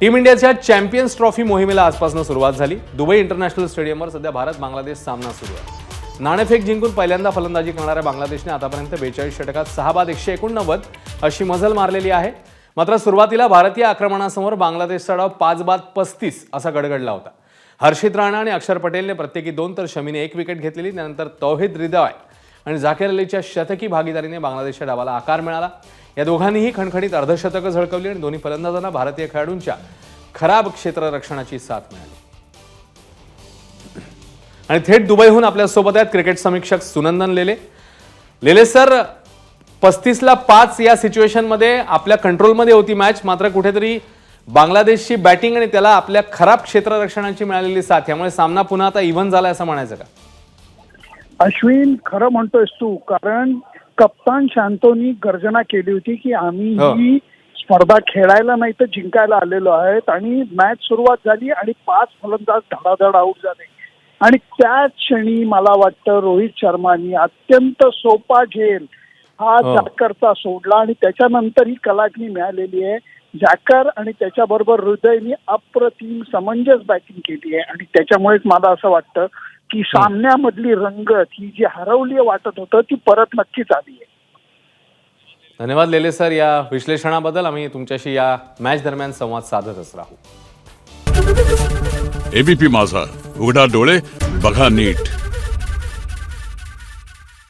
Team इंडियाच्या champions trophy मोहिमेला आजपासून सुरुवात झाली। दुबई इंटरनॅशनल स्टेडियमवर सध्या भारत बांगलादेश सामना सुरू आहे। नाणेफेक जिंकून पहिल्यांदा फलंदाजी करणाऱ्या बांगलादेशने आतापर्यंत 42 षटकात 6 बाद 189 अशी मजल मारलेली आहे। मात्र सुरुवातीला भारतीय आक्रमणासमोर बांगलादेशचा डाव 5 बाद 35 असा गडगडला होता। हर्षित राणा आणि अक्षर पटेलने प्रत्येकी 2 तर शमीने 1 विकेट घेतलेली। त्यानंतर तौहिद रिदाय आणि झाकीर अलीच्या शतकी भागीदारीने बांगलादेशच्या डावाला आकार मिळाला। या दोघांनीही खणखणीत अर्धशतकं झळकवली आणि दोन्ही फलंदाजांना भारतीय खेळाडूंच्या खराब क्षेत्ररक्षणाची साथ मिळाली। आणि थेट दुबईहून आपल्या सोबत आहेत क्रिकेट समीक्षक सुनंदन लेले सर, 35ला 5 या सिच्युएशन मध्ये आपल्या कंट्रोलमध्ये होती मॅच, मात्र कुठेतरी बांगलादेशची बॅटिंग आणि त्याला आपल्या खराब क्षेत्ररक्षणाची मिळालेली साथ, यामुळे सामना पुन्हा आता इव्हन झाला असं म्हणायचं का? अश्विन, खरं म्हणतोयस तू, कारण कप्तान शांतोनी गर्जना केली होती की आम्ही ही स्पर्धा खेळायला नाही तर जिंकायला आलेलो आहेत, आणि मॅच सुरुवात झाली आणि 5 फलंदाज धडाधड आऊट झाले। आणि त्याच क्षणी मला वाटतं रोहित शर्मानी अत्यंत सोपा झेल हा जॅकरचा सोडला आणि त्याच्यानंतर ही कलाटणी मिळालेली आहे। जॅकर आणि त्याच्याबरोबर हृदयनी अप्रतिम समंजस बॅटिंग केली आहे आणि त्याच्यामुळेच मला असं वाटतं की सामन्यामधली रंगत ही जी हरवली वाटत होतं ती परत नक्कीच आली आहे। धन्यवाद लेले सर या विश्लेषणाबद्दल। आम्ही तुमच्याशी या मॅच दरम्यान संवाद साधतच राहू। एबीपी माझा, उघडा डोळे बघा नीट।